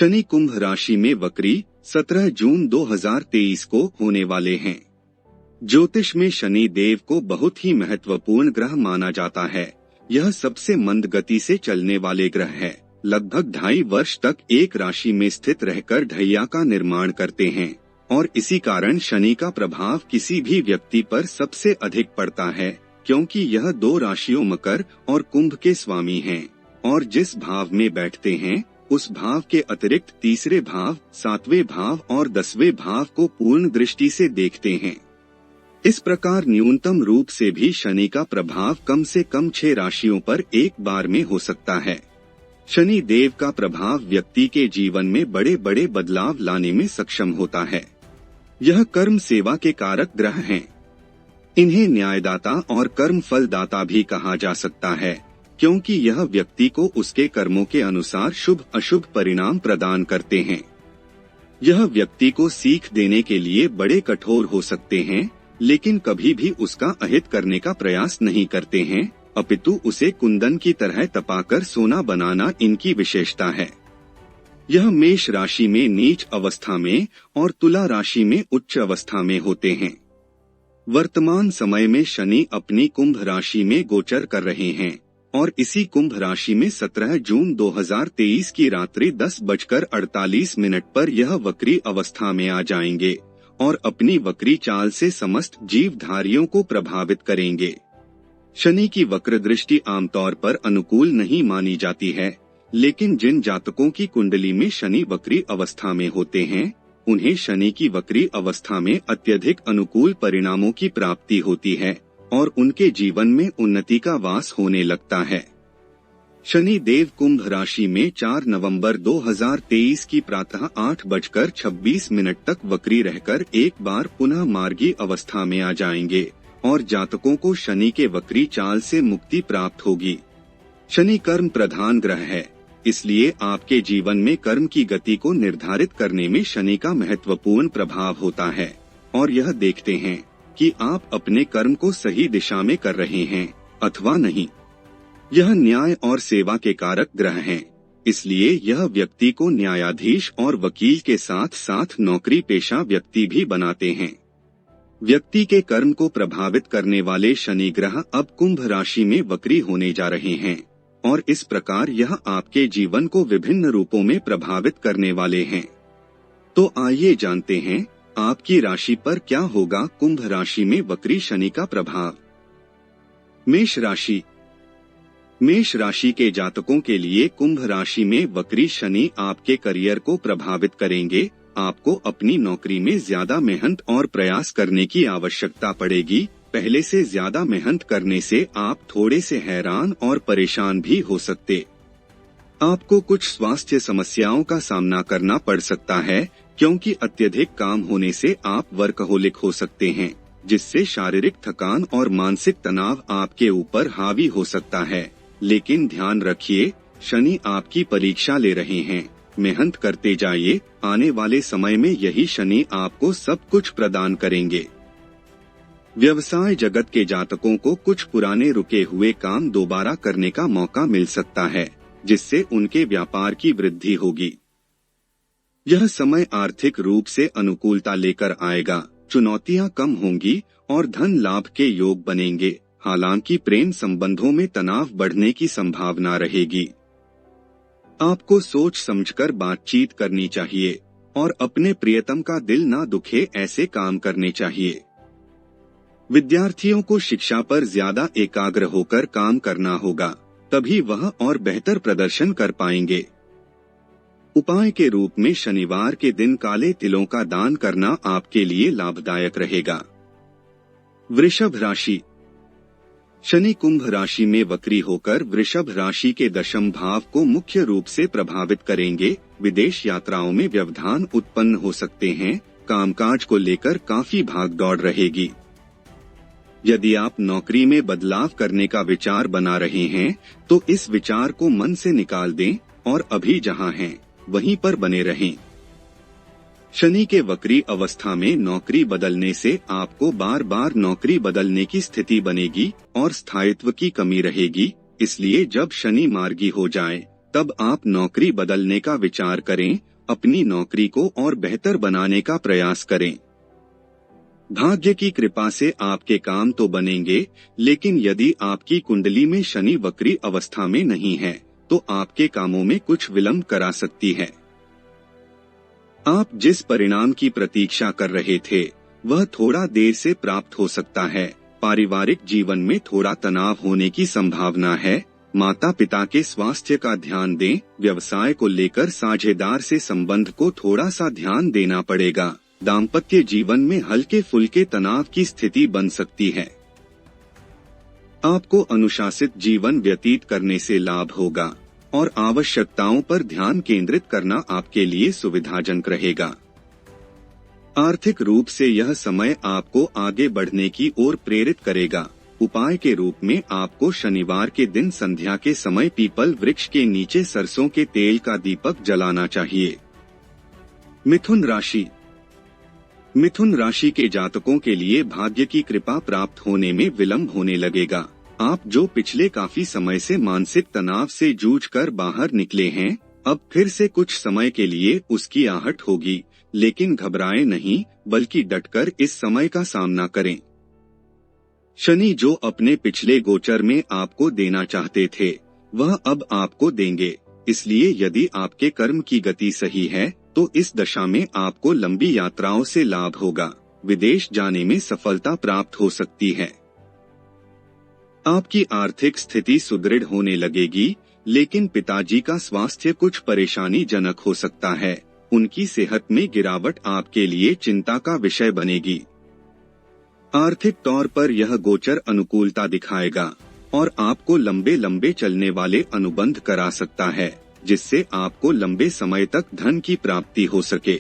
शनि कुंभ राशि में वक्री 17 जून 2023 को होने वाले हैं। ज्योतिष में शनि देव को बहुत ही महत्वपूर्ण ग्रह माना जाता है। यह सबसे मंद गति से चलने वाले ग्रह है। लगभग 2.5 वर्ष तक एक राशि में स्थित रहकर ढैया का निर्माण करते हैं और इसी कारण शनि का प्रभाव किसी भी व्यक्ति पर सबसे अधिक पड़ता है, क्योंकि यह 2 राशियों मकर और कुंभ के स्वामी हैं और जिस भाव में बैठते हैं उस भाव के अतिरिक्त तीसरे भाव, 7वें भाव और 10वें भाव को पूर्ण दृष्टि से देखते हैं। इस प्रकार न्यूनतम रूप से भी शनि का प्रभाव कम से कम 6 राशियों पर एक बार में हो सकता है। शनि देव का प्रभाव व्यक्ति के जीवन में बड़े बड़े बदलाव लाने में सक्षम होता है। यह कर्म सेवा के कारक ग्रह हैं। इन्हें न्यायदाता और कर्म फलदाता भी कहा जा सकता है, क्योंकि यह व्यक्ति को उसके कर्मों के अनुसार शुभ अशुभ परिणाम प्रदान करते हैं। यह व्यक्ति को सीख देने के लिए बड़े कठोर हो सकते हैं, लेकिन कभी भी उसका अहित करने का प्रयास नहीं करते हैं, अपितु उसे कुंदन की तरह तपाकर सोना बनाना इनकी विशेषता है। यह मेष राशि में नीच अवस्था में और तुला राशि में उच्च अवस्था में होते हैं। वर्तमान समय में शनि अपनी कुंभ राशि में गोचर कर रहे हैं और इसी कुंभ राशि में 17 जून 2023 की रात्रि 10:48 पर यह वक्री अवस्था में आ जाएंगे और अपनी वक्री चाल से समस्त जीवधारियों को प्रभावित करेंगे। शनि की वक्र दृष्टि आमतौर पर अनुकूल नहीं मानी जाती है, लेकिन जिन जातकों की कुंडली में शनि वक्री अवस्था में होते हैं, उन्हें शनि की वक्री अवस्था में अत्यधिक अनुकूल परिणामों की प्राप्ति होती है और उनके जीवन में उन्नति का वास होने लगता है। शनि देव कुंभ राशि में 4 नवंबर 2023 की प्रातः 8:26 तक वक्री रहकर एक बार पुनः मार्गी अवस्था में आ जाएंगे और जातकों को शनि के वक्री चाल से मुक्ति प्राप्त होगी। शनि कर्म प्रधान ग्रह है, इसलिए आपके जीवन में कर्म की गति को निर्धारित करने में शनि का महत्वपूर्ण प्रभाव होता है और यह देखते हैं कि आप अपने कर्म को सही दिशा में कर रहे हैं अथवा नहीं। यह न्याय और सेवा के कारक ग्रह हैं, इसलिए यह व्यक्ति को न्यायाधीश और वकील के साथ साथ नौकरी पेशा व्यक्ति भी बनाते हैं। व्यक्ति के कर्म को प्रभावित करने वाले शनि ग्रह अब कुंभ राशि में वक्री होने जा रहे हैं और इस प्रकार यह आपके जीवन को विभिन्न रूपों में प्रभावित करने वाले हैं। तो आइए जानते हैं आपकी राशि पर क्या होगा कुंभ राशि में वक्री शनि का प्रभाव। मेष राशि। मेष राशि के जातकों के लिए कुंभ राशि में वक्री शनि आपके करियर को प्रभावित करेंगे। आपको अपनी नौकरी में ज्यादा मेहनत और प्रयास करने की आवश्यकता पड़ेगी। पहले से ज्यादा मेहनत करने से आप थोड़े से हैरान और परेशान भी हो सकते। आपको कुछ स्वास्थ्य समस्याओं का सामना करना पड़ सकता है, क्योंकि अत्यधिक काम होने से आप वर्कहोलिक हो सकते हैं, जिससे शारीरिक थकान और मानसिक तनाव आपके ऊपर हावी हो सकता है। लेकिन ध्यान रखिए, शनि आपकी परीक्षा ले रहे हैं। मेहनत करते जाइए, आने वाले समय में यही शनि आपको सब कुछ प्रदान करेंगे। व्यवसाय जगत के जातकों को कुछ पुराने रुके हुए काम दोबारा करने का मौका मिल सकता है, जिससे उनके व्यापार की वृद्धि होगी। यह समय आर्थिक रूप से अनुकूलता लेकर आएगा, चुनौतियां कम होंगी और धन लाभ के योग बनेंगे। हालांकि प्रेम संबंधों में तनाव बढ़ने की संभावना रहेगी। आपको सोच समझकर बातचीत करनी चाहिए और अपने प्रियतम का दिल ना दुखे ऐसे काम करने चाहिए। विद्यार्थियों को शिक्षा पर ज्यादा एकाग्र होकर काम करना होगा, तभी वह और बेहतर प्रदर्शन कर पाएंगे। उपाय के रूप में शनिवार के दिन काले तिलों का दान करना आपके लिए लाभदायक रहेगा। वृषभ राशि। शनि कुंभ राशि में वक्री होकर वृषभ राशि के दशम भाव को मुख्य रूप से प्रभावित करेंगे। विदेश यात्राओं में व्यवधान उत्पन्न हो सकते हैं। कामकाज को लेकर काफी भागदौड़ रहेगी। यदि आप नौकरी में बदलाव करने का विचार बना रहे हैं, तो इस विचार को मन से निकाल दें और अभी जहां हैं वहीं पर बने रहें। शनि के वक्री अवस्था में नौकरी बदलने से आपको बार बार नौकरी बदलने की स्थिति बनेगी और स्थायित्व की कमी रहेगी। इसलिए जब शनि मार्गी हो जाए तब आप नौकरी बदलने का विचार करें, अपनी नौकरी को और बेहतर बनाने का प्रयास करें। भाग्य की कृपा से आपके काम तो बनेंगे, लेकिन यदि आपकी कुंडली में शनि वक्री अवस्था में नहीं है तो आपके कामों में कुछ विलंब करा सकती है। आप जिस परिणाम की प्रतीक्षा कर रहे थे वह थोड़ा देर से प्राप्त हो सकता है। पारिवारिक जीवन में थोड़ा तनाव होने की संभावना है। माता पिता के स्वास्थ्य का ध्यान दें। व्यवसाय को लेकर साझेदार से संबंध को थोड़ा सा ध्यान देना पड़ेगा। दाम्पत्य जीवन में हल्के फुल्के तनाव की स्थिति बन सकती है। आपको अनुशासित जीवन व्यतीत करने से लाभ होगा और आवश्यकताओं पर ध्यान केंद्रित करना आपके लिए सुविधाजनक रहेगा। आर्थिक रूप से यह समय आपको आगे बढ़ने की ओर प्रेरित करेगा। उपाय के रूप में आपको शनिवार के दिन संध्या के समय पीपल वृक्ष के नीचे सरसों के तेल का दीपक जलाना चाहिए। मिथुन राशि। मिथुन राशि के जातकों के लिए भाग्य की कृपा प्राप्त होने में विलंब होने लगेगा। आप जो पिछले काफी समय से मानसिक तनाव से जूझकर बाहर निकले हैं, अब फिर से कुछ समय के लिए उसकी आहट होगी, लेकिन घबराएं नहीं, बल्कि डटकर इस समय का सामना करें। शनि जो अपने पिछले गोचर में आपको देना चाहते थे वह अब आपको देंगे। इसलिए यदि आपके कर्म की गति सही है तो इस दशा में आपको लंबी यात्राओं से लाभ होगा। विदेश जाने में सफलता प्राप्त हो सकती है। आपकी आर्थिक स्थिति सुदृढ़ होने लगेगी, लेकिन पिताजी का स्वास्थ्य कुछ परेशानीजनक हो सकता है। उनकी सेहत में गिरावट आपके लिए चिंता का विषय बनेगी। आर्थिक तौर पर यह गोचर अनुकूलता दिखाएगा और आपको लंबे लंबे चलने वाले अनुबंध करा सकता है, जिससे आपको लंबे समय तक धन की प्राप्ति हो सके।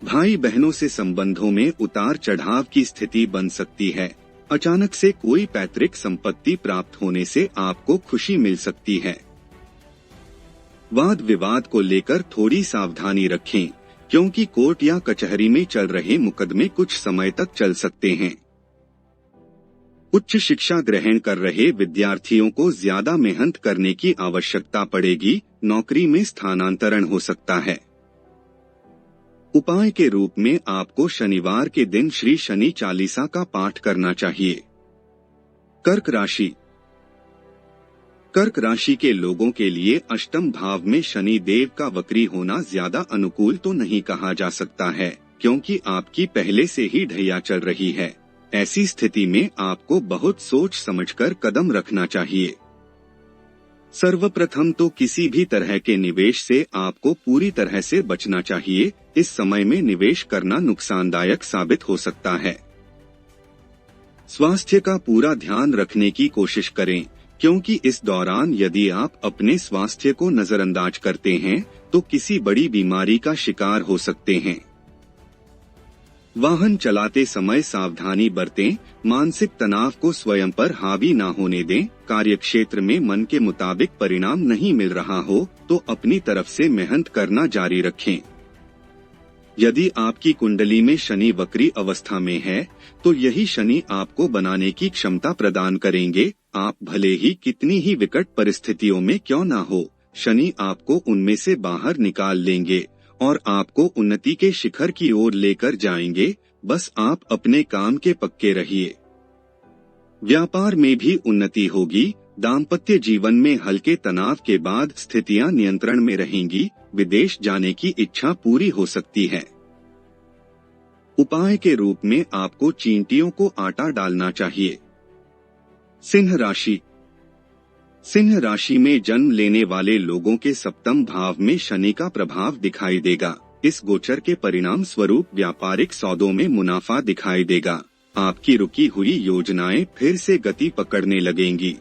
भाई बहनों से संबंधों में उतार चढ़ाव की स्थिति बन सकती है। अचानक से कोई पैतृक संपत्ति प्राप्त होने से आपको खुशी मिल सकती है। वाद विवाद को लेकर थोड़ी सावधानी रखें, क्योंकि कोर्ट या कचहरी में चल रहे मुकदमे कुछ समय तक चल सकते हैं। उच्च शिक्षा ग्रहण कर रहे विद्यार्थियों को ज्यादा मेहनत करने की आवश्यकता पड़ेगी। नौकरी में स्थानांतरण हो सकता है। उपाय के रूप में आपको शनिवार के दिन श्री शनि चालीसा का पाठ करना चाहिए। कर्क राशि। कर्क राशि के लोगों के लिए अष्टम भाव में शनि देव का वक्री होना ज्यादा अनुकूल तो नहीं कहा जा सकता है, क्योंकि आपकी पहले से ही ढैया चल रही है। ऐसी स्थिति में आपको बहुत सोच समझकर कदम रखना चाहिए। सर्वप्रथम तो किसी भी तरह के निवेश से आपको पूरी तरह से बचना चाहिए। इस समय में निवेश करना नुकसानदायक साबित हो सकता है। स्वास्थ्य का पूरा ध्यान रखने की कोशिश करें, क्योंकि इस दौरान यदि आप अपने स्वास्थ्य को नजरअंदाज करते हैं तो किसी बड़ी बीमारी का शिकार हो सकते हैं। वाहन चलाते समय सावधानी बरतें। मानसिक तनाव को स्वयं पर हावी न होने दें। कार्यक्षेत्र में मन के मुताबिक परिणाम नहीं मिल रहा हो तो अपनी तरफ से मेहनत करना जारी रखें। यदि आपकी कुंडली में शनि वक्री अवस्था में है तो यही शनि आपको बनाने की क्षमता प्रदान करेंगे। आप भले ही कितनी ही विकट परिस्थितियों में क्यों न हो, शनि आपको उनमें से बाहर निकाल लेंगे और आपको उन्नति के शिखर की ओर लेकर जाएंगे। बस आप अपने काम के पक्के रहिए। व्यापार में भी उन्नति होगी। दाम्पत्य जीवन में हल्के तनाव के बाद स्थितियां नियंत्रण में रहेंगी। विदेश जाने की इच्छा पूरी हो सकती है। उपाय के रूप में आपको चींटियों को आटा डालना चाहिए। सिंह राशि। सिंह राशि में जन्म लेने वाले लोगों के सप्तम भाव में शनि का प्रभाव दिखाई देगा। इस गोचर के परिणाम स्वरूप व्यापारिक सौदों में मुनाफा दिखाई देगा। आपकी रुकी हुई योजनाएं फिर से गति पकड़ने लगेंगी।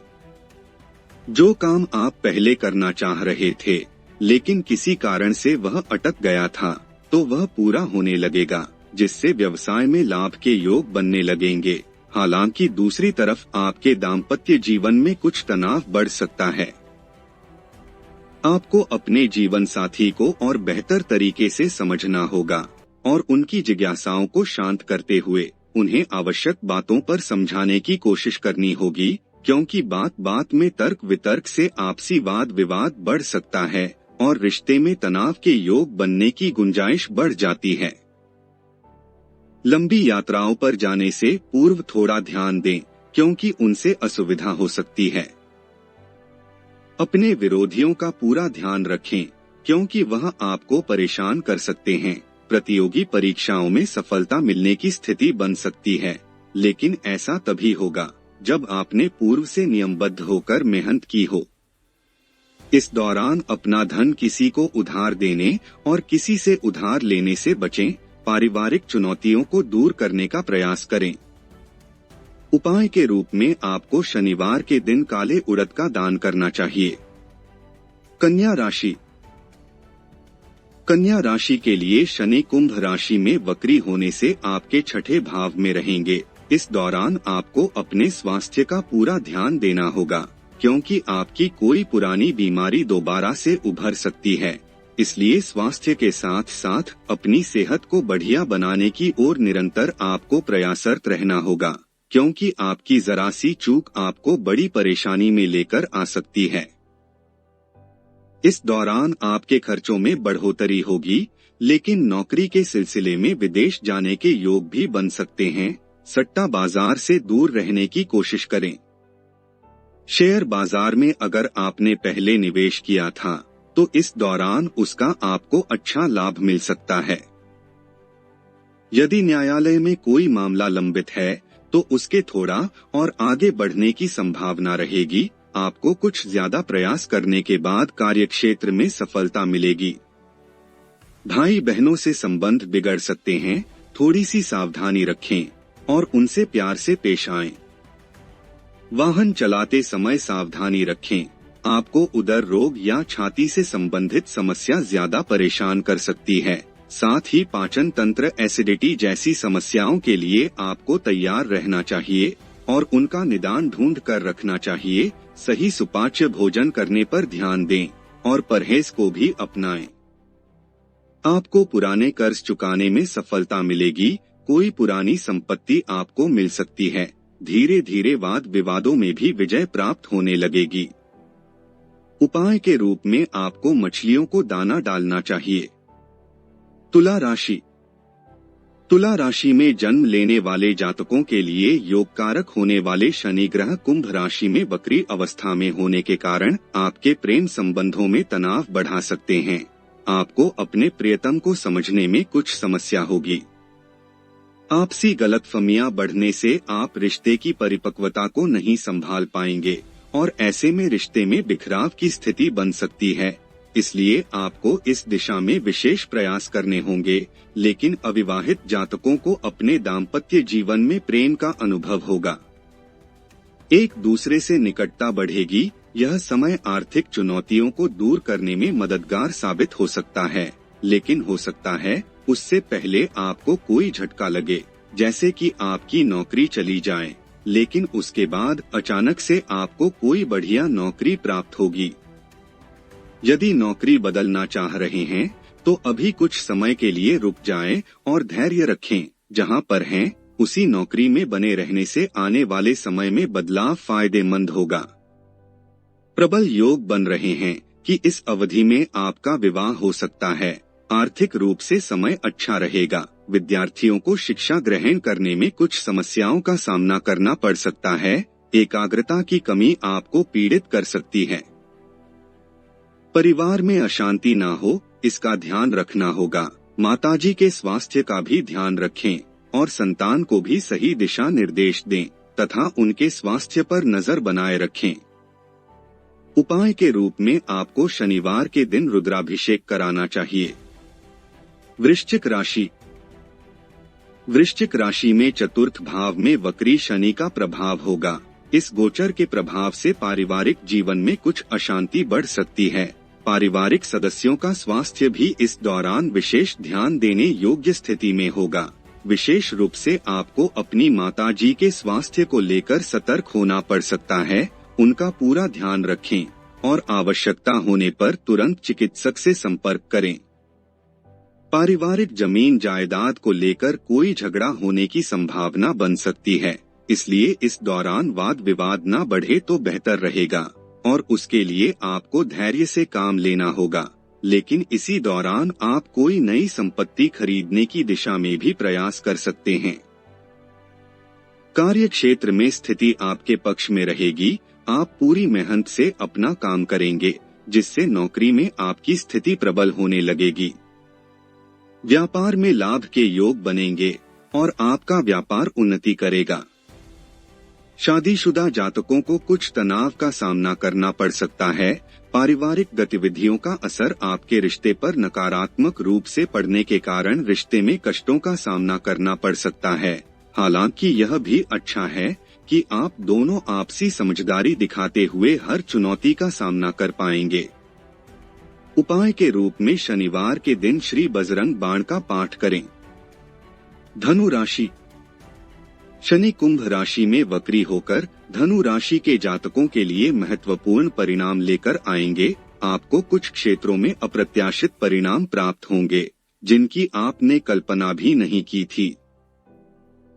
जो काम आप पहले करना चाह रहे थे लेकिन किसी कारण से वह अटक गया था, तो वह पूरा होने लगेगा, जिससे व्यवसाय में लाभ के योग बनने लगेंगे। हालांकि दूसरी तरफ आपके दाम्पत्य जीवन में कुछ तनाव बढ़ सकता है। आपको अपने जीवन साथी को और बेहतर तरीके से समझना होगा और उनकी जिज्ञासाओं को शांत करते हुए उन्हें आवश्यक बातों पर समझाने की कोशिश करनी होगी। क्योंकि बात बात में तर्क वितर्क से आपसी वाद विवाद बढ़ सकता है और रिश्ते में तनाव के योग बनने की गुंजाइश बढ़ जाती है। लंबी यात्राओं पर जाने से पूर्व थोड़ा ध्यान दें, क्योंकि उनसे असुविधा हो सकती है। अपने विरोधियों का पूरा ध्यान रखें, क्योंकि वह आपको परेशान कर सकते हैं। प्रतियोगी परीक्षाओं में सफलता मिलने की स्थिति बन सकती है, लेकिन ऐसा तभी होगा जब आपने पूर्व से नियमबद्ध होकर मेहनत की हो। इस दौरान अपना धन किसी को उधार देने और किसी से उधार लेने से बचें। पारिवारिक चुनौतियों को दूर करने का प्रयास करें। उपाय के रूप में आपको शनिवार के दिन काले उड़द का दान करना चाहिए। कन्या राशि। कन्या राशि के लिए शनि कुंभ राशि में वक्री होने से आपके छठे भाव में रहेंगे। इस दौरान आपको अपने स्वास्थ्य का पूरा ध्यान देना होगा, क्योंकि आपकी कोई पुरानी बीमारी दोबारा से उभर सकती है। इसलिए स्वास्थ्य के साथ साथ अपनी सेहत को बढ़िया बनाने की ओर निरंतर आपको प्रयासरत रहना होगा, क्योंकि आपकी जरा सी चूक आपको बड़ी परेशानी में लेकर आ सकती है। इस दौरान आपके खर्चों में बढ़ोतरी होगी, लेकिन नौकरी के सिलसिले में विदेश जाने के योग भी बन सकते हैं। सट्टा बाजार से दूर रहने की कोशिश करें। शेयर बाजार में अगर आपने पहले निवेश किया था, तो इस दौरान उसका आपको अच्छा लाभ मिल सकता है। यदि न्यायालय में कोई मामला लंबित है, तो उसके थोड़ा और आगे बढ़ने की संभावना रहेगी। आपको कुछ ज्यादा प्रयास करने के बाद कार्यक्षेत्र में सफलता मिलेगी। भाई बहनों से संबंध बिगड़ सकते हैं, थोड़ी सी सावधानी रखें और उनसे प्यार से पेश आएं। वाहन चलाते समय सावधानी रखें। आपको उदर रोग या छाती से संबंधित समस्या ज्यादा परेशान कर सकती है। साथ ही पाचन तंत्र एसिडिटी जैसी समस्याओं के लिए आपको तैयार रहना चाहिए और उनका निदान ढूंढ कर रखना चाहिए। सही सुपाच्य भोजन करने पर ध्यान दें और परहेज को भी अपनाएं। आपको पुराने कर्ज चुकाने में सफलता मिलेगी। कोई पुरानी संपत्ति आपको मिल सकती है। धीरे धीरे वाद विवादों में भी विजय प्राप्त होने लगेगी। उपाय के रूप में आपको मछलियों को दाना डालना चाहिए। तुला राशि। तुला राशि में जन्म लेने वाले जातकों के लिए योगकारक होने वाले शनि ग्रह कुंभ राशि में वक्री अवस्था में होने के कारण आपके प्रेम संबंधों में तनाव बढ़ा सकते हैं। आपको अपने प्रियतम को समझने में कुछ समस्या होगी। आपसी गलतफहमियां बढ़ने से आप रिश्ते की परिपक्वता को नहीं संभाल पाएंगे और ऐसे में रिश्ते में बिखराव की स्थिति बन सकती है। इसलिए आपको इस दिशा में विशेष प्रयास करने होंगे, लेकिन अविवाहित जातकों को अपने दाम्पत्य जीवन में प्रेम का अनुभव होगा। एक दूसरे से निकटता बढ़ेगी। यह समय आर्थिक चुनौतियों को दूर करने में मददगार साबित हो सकता है, लेकिन हो सकता है उससे पहले आपको कोई झटका लगे, जैसे कि आपकी नौकरी चली जाए, लेकिन उसके बाद अचानक से आपको कोई बढ़िया नौकरी प्राप्त होगी। यदि नौकरी बदलना चाह रहे हैं, तो अभी कुछ समय के लिए रुक जाएं और धैर्य रखें। जहां पर हैं, उसी नौकरी में बने रहने से आने वाले समय में बदलाव फायदेमंद होगा। प्रबल योग बन रहे हैं कि इस अवधि में आपका विवाह हो सकता है। आर्थिक रूप से समय अच्छा रहेगा। विद्यार्थियों को शिक्षा ग्रहण करने में कुछ समस्याओं का सामना करना पड़ सकता है। एकाग्रता की कमी आपको पीड़ित कर सकती है। परिवार में अशांति ना हो, इसका ध्यान रखना होगा। माताजी के स्वास्थ्य का भी ध्यान रखें और संतान को भी सही दिशा निर्देश दें तथा उनके स्वास्थ्य पर नजर बनाए रखें। उपाय के रूप में आपको शनिवार के दिन रुद्राभिषेक कराना चाहिए। वृश्चिक राशि। वृश्चिक राशि में चतुर्थ भाव में वक्री शनि का प्रभाव होगा। इस गोचर के प्रभाव से पारिवारिक जीवन में कुछ अशांति बढ़ सकती है। पारिवारिक सदस्यों का स्वास्थ्य भी इस दौरान विशेष ध्यान देने योग्य स्थिति में होगा। विशेष रूप से आपको अपनी माताजी के स्वास्थ्य को लेकर सतर्क होना पड़ सकता है। उनका पूरा ध्यान रखें और आवश्यकता होने पर तुरंत चिकित्सक से संपर्क करें। पारिवारिक जमीन जायदाद को लेकर कोई झगड़ा होने की संभावना बन सकती है। इसलिए इस दौरान वाद विवाद न बढ़े तो बेहतर रहेगा और उसके लिए आपको धैर्य से काम लेना होगा। लेकिन इसी दौरान आप कोई नई संपत्ति खरीदने की दिशा में भी प्रयास कर सकते हैं। कार्य क्षेत्र में स्थिति आपके पक्ष में रहेगी। आप पूरी मेहनत से अपना काम करेंगे, जिससे नौकरी में आपकी स्थिति प्रबल होने लगेगी। व्यापार में लाभ के योग बनेंगे और आपका व्यापार उन्नति करेगा। शादीशुदा जातकों को कुछ तनाव का सामना करना पड़ सकता है। पारिवारिक गतिविधियों का असर आपके रिश्ते पर नकारात्मक रूप से पड़ने के कारण रिश्ते में कष्टों का सामना करना पड़ सकता है। हालांकि यह भी अच्छा है कि आप दोनों आपसी समझदारी दिखाते हुए हर चुनौती का सामना कर पाएंगे। उपाय के रूप में शनिवार के दिन श्री बजरंग बाण का पाठ करें। धनु राशि। शनि कुंभ राशि में वक्री होकर धनु राशि के जातकों के लिए महत्वपूर्ण परिणाम लेकर आएंगे। आपको कुछ क्षेत्रों में अप्रत्याशित परिणाम प्राप्त होंगे, जिनकी आपने कल्पना भी नहीं की थी।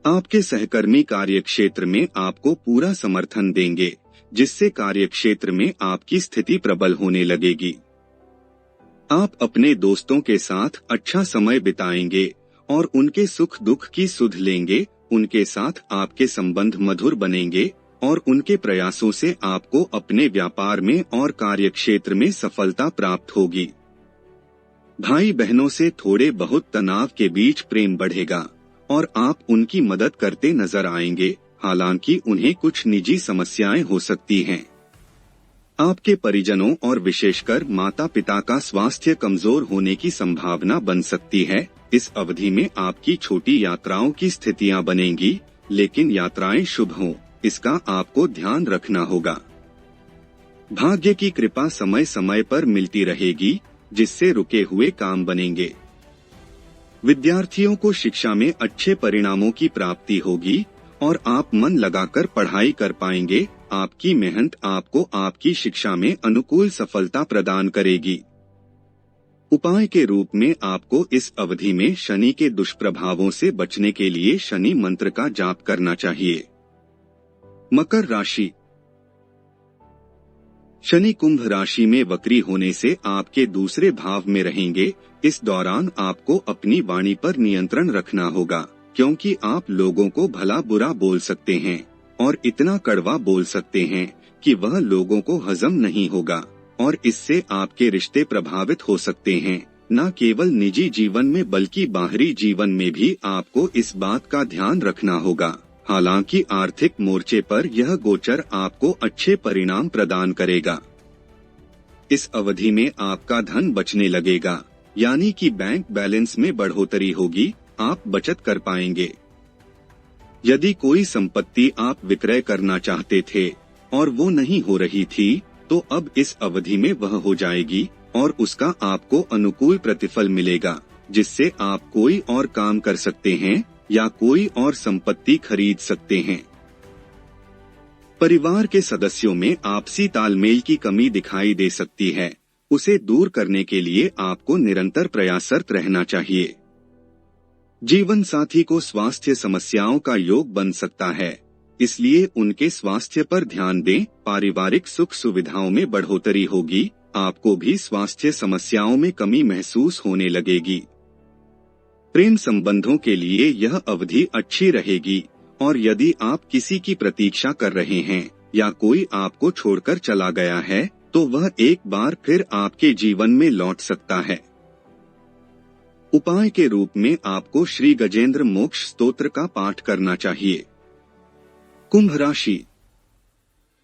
आपके सहकर्मी कार्यक्षेत्र में आपको पूरा समर्थन देंगे, जिससे कार्यक्षेत्र में आपकी स्थिति प्रबल होने लगेगी। आप अपने दोस्तों के साथ अच्छा समय बिताएंगे और उनके सुख दुख की सुध लेंगे। उनके साथ आपके संबंध मधुर बनेंगे और उनके प्रयासों से आपको अपने व्यापार में और कार्यक्षेत्र में सफलता प्राप्त होगी। भाई बहनों से थोड़े बहुत तनाव के बीच प्रेम बढ़ेगा और आप उनकी मदद करते नजर आएंगे। हालांकि उन्हें कुछ निजी समस्याएं हो सकती हैं। आपके परिजनों और विशेषकर माता पिता का स्वास्थ्य कमजोर होने की संभावना बन सकती है। इस अवधि में आपकी छोटी यात्राओं की स्थितियां बनेंगी, लेकिन यात्राएं शुभ हों, इसका आपको ध्यान रखना होगा। भाग्य की कृपा समय समय पर मिलती रहेगी, जिससे रुके हुए काम बनेंगे। विद्यार्थियों को शिक्षा में अच्छे परिणामों की प्राप्ति होगी और आप मन लगाकर पढ़ाई कर पाएंगे। आपकी मेहनत आपको आपकी शिक्षा में अनुकूल सफलता प्रदान करेगी। उपाय के रूप में आपको इस अवधि में शनि के दुष्प्रभावों से बचने के लिए शनि मंत्र का जाप करना चाहिए। मकर राशि। शनि कुंभ राशि में वक्री होने से आपके दूसरे भाव में रहेंगे। इस दौरान आपको अपनी वाणी पर नियंत्रण रखना होगा, क्योंकि आप लोगों को भला बुरा बोल सकते हैं और इतना कड़वा बोल सकते हैं कि वह लोगों को हजम नहीं होगा और इससे आपके रिश्ते प्रभावित हो सकते हैं। न केवल निजी जीवन में बल्कि बाहरी जीवन में भी आपको इस बात का ध्यान रखना होगा। हालांकि आर्थिक मोर्चे पर यह गोचर आपको अच्छे परिणाम प्रदान करेगा। इस अवधि में आपका धन बचने लगेगा, यानी कि बैंक बैलेंस में बढ़ोतरी होगी। आप बचत कर पाएंगे। यदि कोई संपत्ति आप विक्रय करना चाहते थे और वो नहीं हो रही थी, तो अब इस अवधि में वह हो जाएगी और उसका आपको अनुकूल प्रतिफल मिलेगा, जिससे आप कोई और काम कर सकते हैं या कोई और संपत्ति खरीद सकते हैं। परिवार के सदस्यों में आपसी तालमेल की कमी दिखाई दे सकती है। उसे दूर करने के लिए आपको निरंतर प्रयासरत रहना चाहिए। जीवन साथी को स्वास्थ्य समस्याओं का योग बन सकता है, इसलिए उनके स्वास्थ्य पर ध्यान दें। पारिवारिक सुख सुविधाओं में बढ़ोतरी होगी। आपको भी स्वास्थ्य समस्याओं में कमी महसूस होने लगेगी। प्रेम संबंधों के लिए यह अवधि अच्छी रहेगी और यदि आप किसी की प्रतीक्षा कर रहे हैं या कोई आपको छोड़कर चला गया है, तो वह एक बार फिर आपके जीवन में लौट सकता है। उपाय के रूप में आपको श्री गजेंद्र मोक्ष स्तोत्र का पाठ करना चाहिए। कुंभ राशि।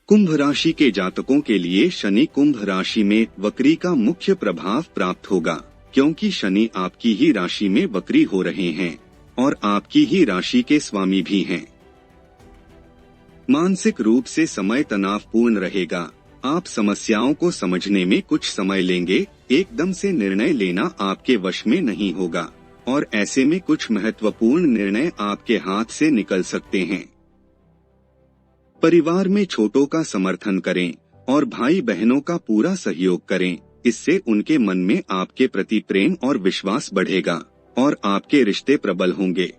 कुंभ राशि के जातकों के लिए शनि कुंभ राशि में वक्री का मुख्य प्रभाव प्राप्त होगा, क्योंकि शनि आपकी ही राशि में वक्री हो रहे हैं और आपकी ही राशि के स्वामी भी हैं। मानसिक रूप से समय तनावपूर्ण रहेगा। आप समस्याओं को समझने में कुछ समय लेंगे। एकदम से निर्णय लेना आपके वश में नहीं होगा और ऐसे में कुछ महत्वपूर्ण निर्णय आपके हाथ से निकल सकते हैं। परिवार में छोटों का समर्थन करें और भाई बहनों का पूरा सहयोग करें। इससे उनके मन में आपके प्रति प्रेम और विश्वास बढ़ेगा और आपके रिश्ते प्रबल होंगे।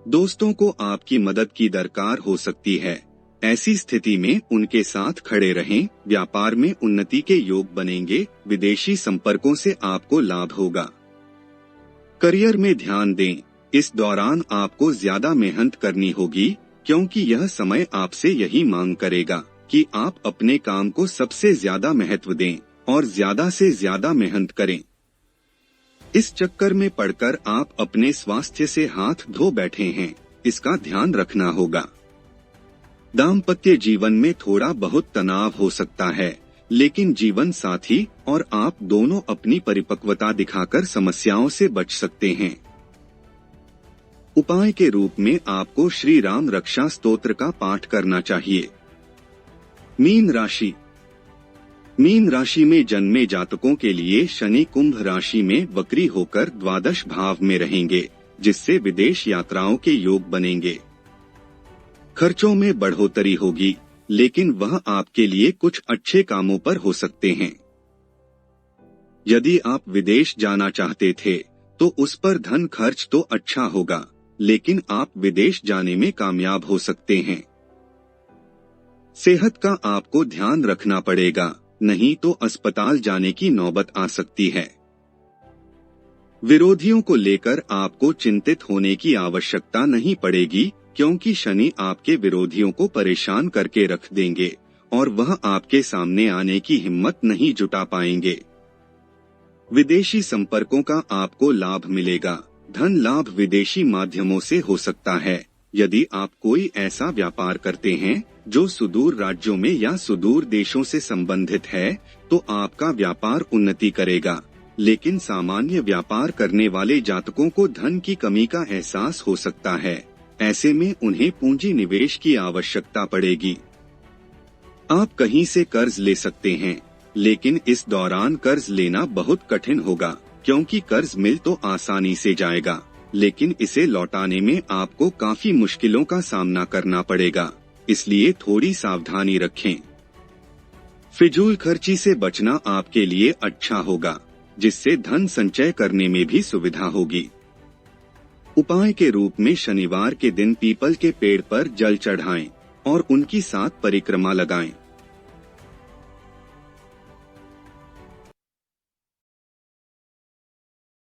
दोस्तों को आपकी मदद की दरकार हो सकती है। ऐसी स्थिति में उनके साथ खड़े रहें। व्यापार में उन्नति के योग बनेंगे। विदेशी संपर्कों से आपको लाभ होगा। करियर में ध्यान दें। इस दौरान आपको ज्यादा मेहनत करनी होगी, क्योंकि यह समय आपसे यही मांग करेगा कि आप अपने काम को सबसे ज्यादा महत्व दें और ज्यादा से ज्यादा मेहनत करें। इस चक्कर में पड़कर आप अपने स्वास्थ्य से हाथ धो बैठे हैं, इसका ध्यान रखना होगा। दाम्पत्य जीवन में थोड़ा बहुत तनाव हो सकता है, लेकिन जीवन साथी और आप दोनों अपनी परिपक्वता दिखाकर समस्याओं से बच सकते हैं। उपाय के रूप में आपको श्री राम रक्षा स्तोत्र का पाठ करना चाहिए। मीन राशि। मीन राशि में जन्मे जातकों के लिए शनि कुंभ राशि में वक्री होकर द्वादश भाव में रहेंगे, जिससे विदेश यात्राओं के योग बनेंगे। खर्चों में बढ़ोतरी होगी, लेकिन वह आपके लिए कुछ अच्छे कामों पर हो सकते हैं। यदि आप विदेश जाना चाहते थे तो उस पर धन खर्च तो अच्छा होगा, लेकिन आप विदेश जाने में कामयाब हो सकते हैं। सेहत का आपको ध्यान रखना पड़ेगा, नहीं तो अस्पताल जाने की नौबत आ सकती है। विरोधियों को लेकर आपको चिंतित होने की आवश्यकता नहीं पड़ेगी, क्योंकि शनि आपके विरोधियों को परेशान करके रख देंगे और वह आपके सामने आने की हिम्मत नहीं जुटा पाएंगे। विदेशी संपर्कों का आपको लाभ मिलेगा। धन लाभ विदेशी माध्यमों से हो सकता है। यदि आप कोई ऐसा व्यापार करते हैं जो सुदूर राज्यों में या सुदूर देशों से संबंधित है, तो आपका व्यापार उन्नति करेगा। लेकिन सामान्य व्यापार करने वाले जातकों को धन की कमी का एहसास हो सकता है। ऐसे में उन्हें पूंजी निवेश की आवश्यकता पड़ेगी। आप कहीं से कर्ज ले सकते हैं, लेकिन इस दौरान कर्ज लेना बहुत कठिन होगा, क्योंकि कर्ज मिल तो आसानी से जाएगा, लेकिन इसे लौटाने में आपको काफी मुश्किलों का सामना करना पड़ेगा। इसलिए थोड़ी सावधानी रखें। फिजूल खर्ची से बचना आपके लिए अच्छा होगा, जिससे धन संचय करने में भी सुविधा होगी। उपाय के रूप में शनिवार के दिन पीपल के पेड़ पर जल चढ़ाएं और उनकी 7 परिक्रमा लगाएं।